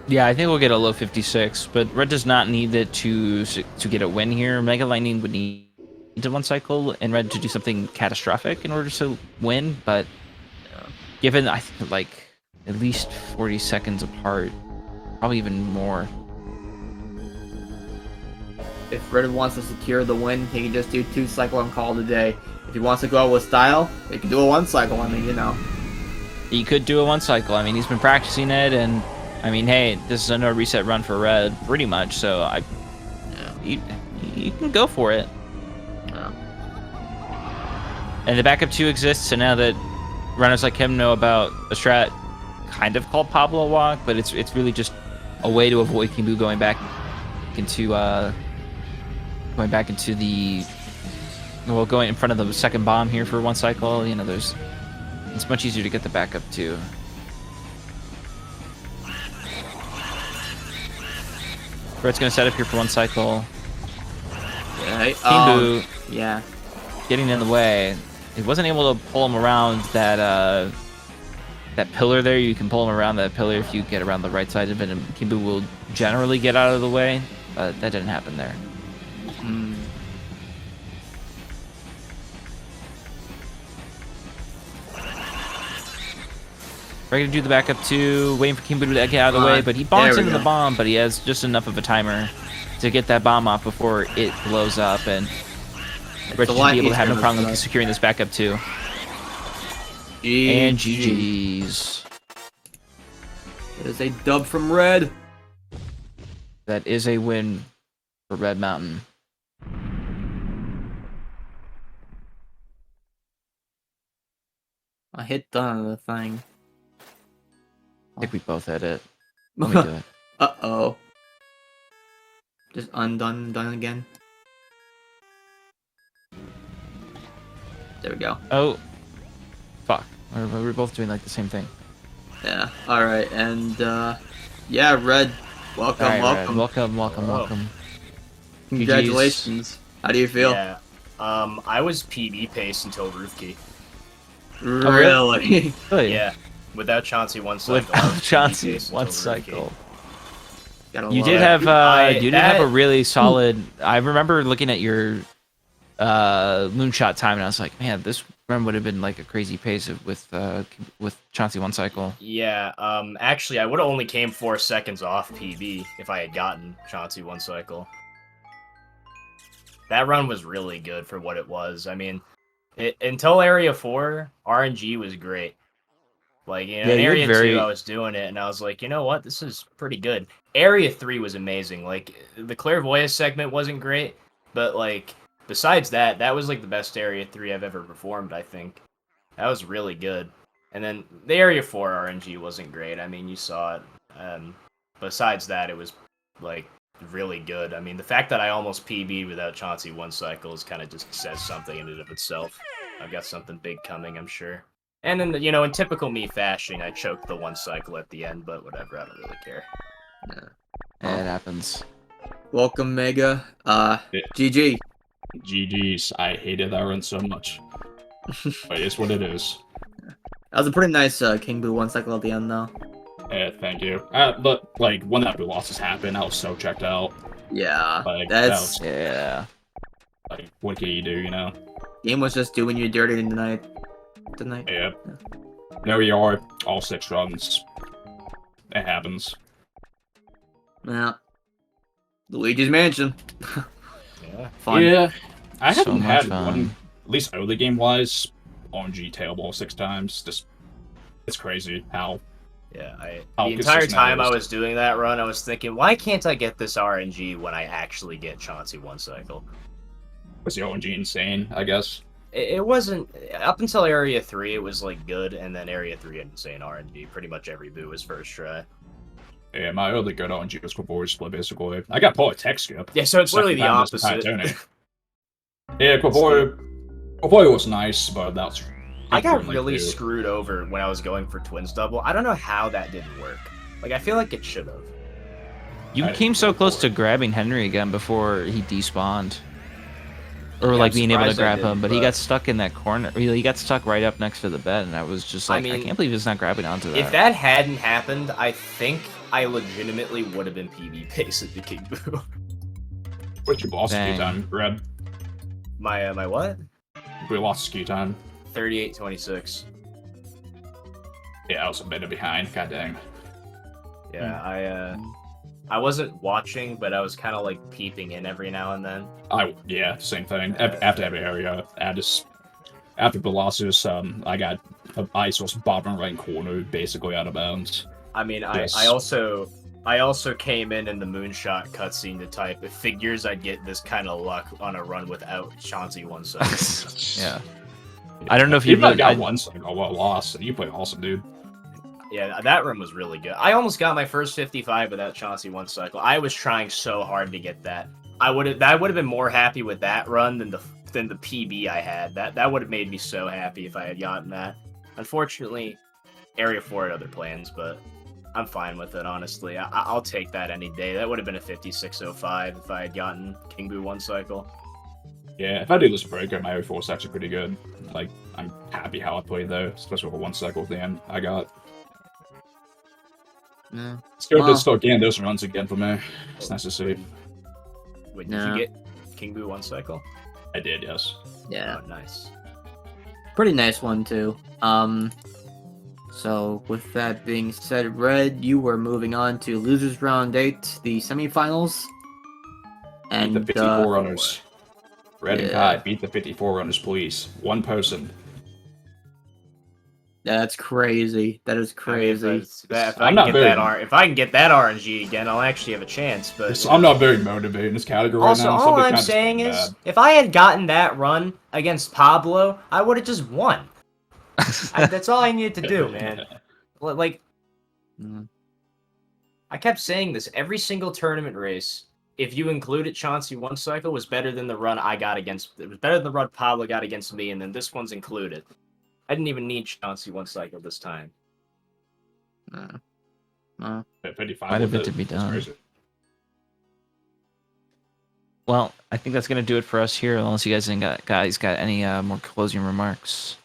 Yeah, I think we'll get a low 56, but Red does not need it to get a win here. MegaLightning would need to one cycle and Red to do something catastrophic in order to win, but given I think like at least 40 seconds apart, probably even more. If Red wants to secure the win, he can just do 2 cycle and call it a day. If he wants to go out with style, he can do a 1 cycle. I mean, you know. He could do a 1 cycle. I mean, he's been practicing it, and I mean, hey, this is a no reset run for Red, pretty much. So you can go for it. Yeah. And the backup 2 exists, so now that runners like him know about a strat kind of called Pablo Walk, but it's really just a way to avoid Kimbu going back into going in front of the second bomb here for 1 cycle. You know, it's much easier to get the backup 2. Red's gonna set up here for 1 cycle. Yeah. Kimbu Yeah. getting in the way. He wasn't able to pull him around that pillar there. You can pull him around that pillar if you get around the right side of it, and Kimbu will generally get out of the way, but that didn't happen there. Mm. Ready to do the backup 2, waiting for Kimbu to get out of the way, but he bonks into the bomb, but he has just enough of a timer to get that bomb off before it blows up, and Rich should be able to have no problem securing this backup 2. And GG's. It is a dub from Red. That is a win for Red Mountain. I hit done on the thing. I think we both hit it. Let me do it. Uh-oh. Just undone, done again. There we go. Oh. Fuck. We're both doing like the same thing. Yeah. Alright, and yeah, Red. Welcome, right, welcome. Red. Welcome. Congratulations. How do you feel? Yeah. I was PB pace until Roof Key. Really? Really? Yeah. Without Chauncey 1 cycle. Without Chauncey 1 cycle. You did have a really solid. I remember looking at your moonshot time, and I was like, man, this run would have been like a crazy pace with Chauncey 1 cycle. Yeah. Actually, I would have only came 4 seconds off PB if I had gotten Chauncey 1 cycle. That run was really good for what it was. I mean, until Area 4, RNG was great. Like, you know, in Area 2, I was doing it, and I was like, you know what? This is pretty good. Area 3 was amazing. Like, the Clairvoyance segment wasn't great, but, like, besides that, that was, like, the best Area 3 I've ever performed, I think. That was really good. And then the Area 4 RNG wasn't great. I mean, you saw it. Besides that, it was, like, really good. I mean, the fact that I almost PB'd without Chauncey 1 cycle is kind of just says something in and of itself. I've got something big coming, I'm sure. And then, you know, in typical me fashion, I choked the 1 cycle at the end, but whatever, I don't really care. Yeah, it happens. Welcome, Mega. GG. GG's. I hated that run so much. But it's what it is. That was a pretty nice King Boo 1 cycle at the end, though. Yeah, thank you. But, like, when that blue losses happened, I was so checked out. Yeah, Like, that's... Yeah. Like, what can you do, you know? Game was just doing you dirty tonight. Yeah. There we are, all 6 runs. It happens. Yeah. Luigi's Mansion. Yeah. Fun. Yeah. I So haven't much had fun. one, at least early game wise, RNG tailball 6 times. Just, it's crazy how. Yeah, How the entire consistent time that I is. was doing that run, I was thinking, why can't I get this RNG when I actually get Chauncey 1 cycle? Was the RNG insane, I guess? It wasn't up until Area 3. It was like good, and then Area 3 had insane RNG. Pretty much every boo was first try. Yeah, my early good RNG was Quavoy split basically. I got probably tech skip. Yeah, so it's literally the opposite. Yeah, Quavoy was nice, but that's. I got really screwed over when I was going for Twins Double. I don't know how that didn't work. Like, I feel like it should have. You came so close to grabbing Henry again before he despawned. Or like being able to grab him, but he got stuck in that corner. He got stuck right up next to the bed, and I was just like, I can't believe he's not grabbing onto that. If that hadn't happened, I think I legitimately would have been PB pace at the King Boo. What's your lost ski time, Red? My what? We lost ski time. 38:26. Yeah, I was a bit behind. God dang. Yeah, I wasn't watching, but I was kind of like peeping in every now and then. Yeah, same thing. After every area, after Colossus, I got ice was bottom right corner, basically out of bounds. I mean, yes. I also came in the moonshot cutscene to type. It figures I'd get this kind of luck on a run without Chauncey 1 second. Yeah. I don't know if you really got 1 second. Oh, well, lost. You played awesome, dude. Yeah, that run was really good. I almost got my first 55 without Chauncey 1 cycle. I was trying so hard to get that. I would have been more happy with that run than the PB I had. That would have made me so happy if I had gotten that. Unfortunately, Area 4 had other plans, but I'm fine with it, honestly. I'll take that any day. That would have been a 56.05 if I had gotten King Boo 1 cycle. Yeah, if I do this breaker, my Area 4 is actually pretty good. Like, I'm happy how I played though, especially with 1 cycle at the end I got. Yeah. It's good to start getting those runs again for me. It's nice to see. Wait, did you get King Boo 1 cycle? I did, yes. Yeah. Oh, nice. Pretty nice one too. So with that being said, Red, you were moving on to losers round 8, the semifinals. And beat the 54 runners. Red and Kai, beat the 54 runners, please. 1 person. That's crazy. That is crazy. I mean, if I can get that RNG again, I'll actually have a chance. But I'm not very motivated in this category also, right now. all I'm saying is, if I had gotten that run against Pablo, I would have just won. That's all I needed to do, man. Like, I kept saying this every single tournament race. If you included Chauncey 1 cycle, was better than the run I got against. It was better than the run Pablo got against me, and then this one's included. I didn't even need Chauncey 1 cycle this time. 55 might have been to be done. Well, I think that's gonna do it for us here. Unless you guys got any more closing remarks.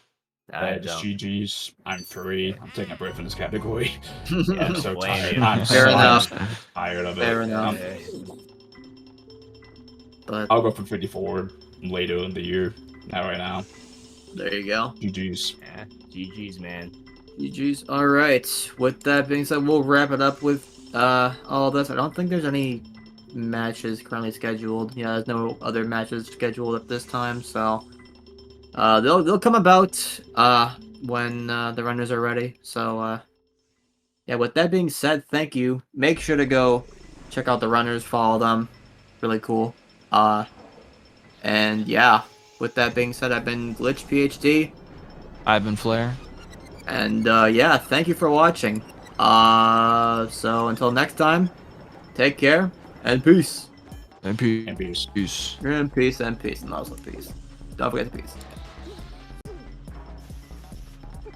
Just GG's. I'm free. I'm taking a break from this category. Yeah, I'm so tired. Fair enough. Tired of it. Fair enough. But I'll go for 54 later in the year. Not right now. There you go. GG's. Yeah, GG's, man. GG's. All right. With that being said, we'll wrap it up with all this. I don't think there's any matches currently scheduled. Yeah, there's no other matches scheduled at this time, so they'll come about when the runners are ready. So yeah, with that being said, thank you. Make sure to go check out the runners, follow them. Really cool. And yeah, with that being said, I've been Glitch PhD. I've been Flare. And yeah, thank you for watching. So until next time, take care and peace. And peace. And peace. Peace. And peace and peace and also peace. Don't forget the peace.